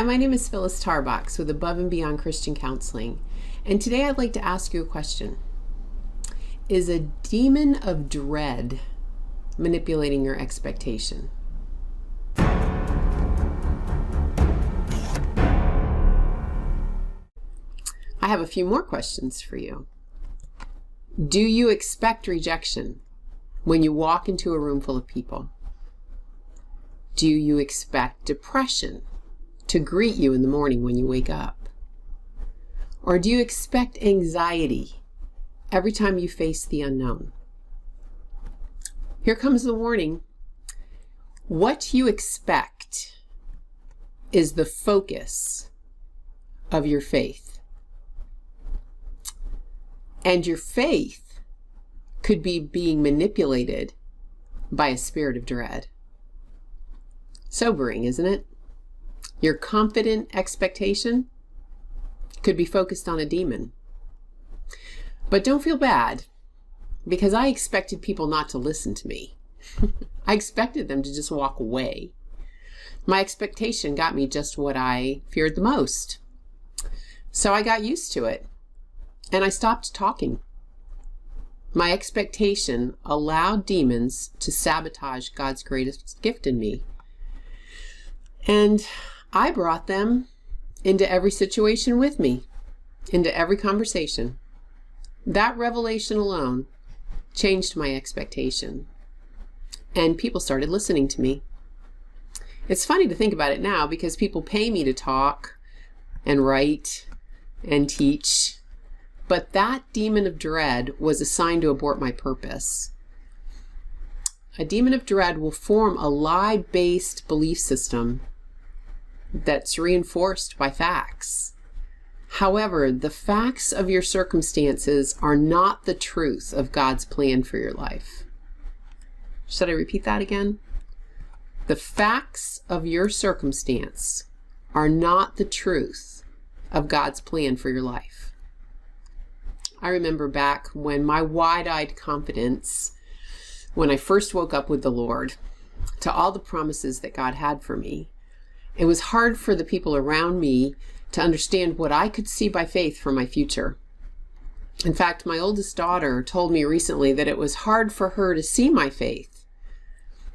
Hi, my name is Phyllis Tarbox with Above and Beyond Christian Counseling, and today I'd like to ask you a question. Is a demon of dread manipulating your expectation? I have a few more questions for you. Do you expect rejection when you walk into a room full of people? Do you expect depression to greet you in the morning when you wake up? Or do you expect anxiety every time you face the unknown? Here comes the warning. What you expect is the focus of your faith. And your faith could be being manipulated by a spirit of dread. Sobering, isn't it? Your confident expectation could be focused on a demon. But don't feel bad, because I expected people not to listen to me. I expected them to just walk away. My expectation got me just what I feared the most. So I got used to it, and I stopped talking. My expectation allowed demons to sabotage God's greatest gift in me. And I brought them into every situation with me, into every conversation. That revelation alone changed my expectation. And people started listening to me. It's funny to think about it now because people pay me to talk and write and teach. But that demon of dread was assigned to abort my purpose. A demon of dread will form a lie-based belief system that's reinforced by facts. However, the facts of your circumstances are not the truth of God's plan for your life. Should I repeat that again? The facts of your circumstance are not the truth of God's plan for your life. I remember back when my wide-eyed confidence, when I first woke up with the Lord, to all the promises that God had for me, it was hard for the people around me to understand what I could see by faith for my future. In fact, my oldest daughter told me recently that it was hard for her to see my faith,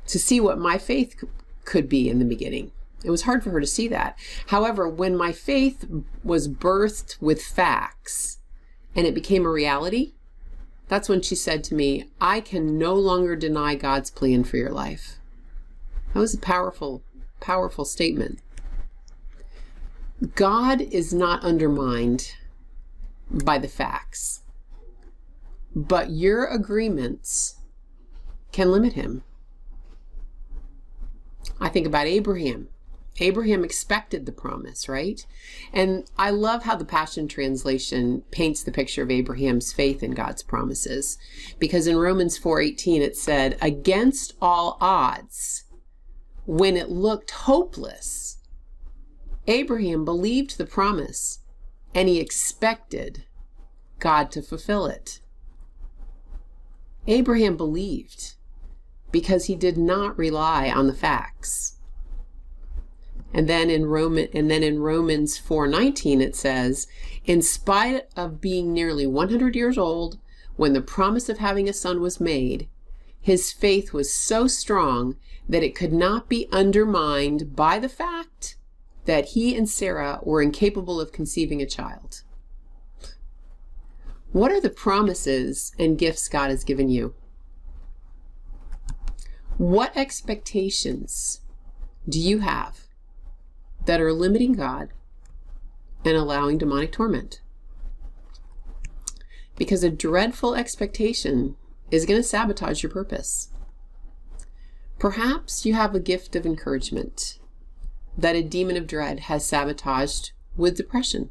to see what my faith could be in the beginning. It was hard for her to see that. However, when my faith was birthed with facts and it became a reality, that's when she said to me, I can no longer deny God's plan for your life. That was a powerful statement. God is not undermined by the facts, but your agreements can limit him. I think about Abraham. Abraham expected the promise, right? And I love how the Passion Translation paints the picture of Abraham's faith in God's promises, because in Romans 4:18 it said, against all odds, when it looked hopeless, Abraham believed the promise and he expected God to fulfill it. Abraham believed because he did not rely on the facts. And then in Romans 4:19 it says, in spite of being nearly 100 years old when the promise of having a son was made, his faith was so strong that it could not be undermined by the fact that he and Sarah were incapable of conceiving a child. What are the promises and gifts God has given you? What expectations do you have that are limiting God and allowing demonic torment? Because a dreadful expectation is going to sabotage your purpose. Perhaps you have a gift of encouragement that a demon of dread has sabotaged with depression.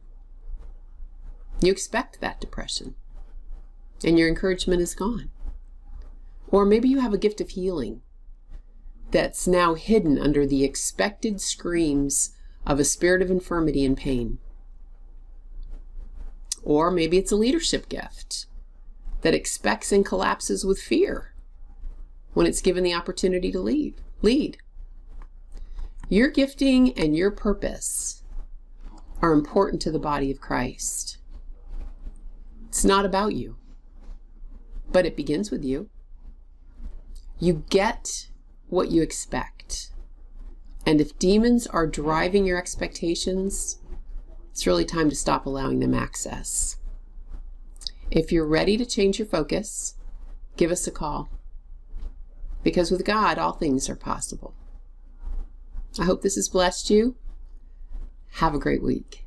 You expect that depression, and your encouragement is gone. Or maybe you have a gift of healing that's now hidden under the expected screams of a spirit of infirmity and pain. Or maybe it's a leadership gift that expects and collapses with fear when it's given the opportunity to lead. Your gifting and your purpose are important to the body of Christ. It's not about you, but it begins with you. You get what you expect. And if demons are driving your expectations, it's really time to stop allowing them access. If you're ready to change your focus, give us a call. Because with God, all things are possible. I hope this has blessed you. Have a great week.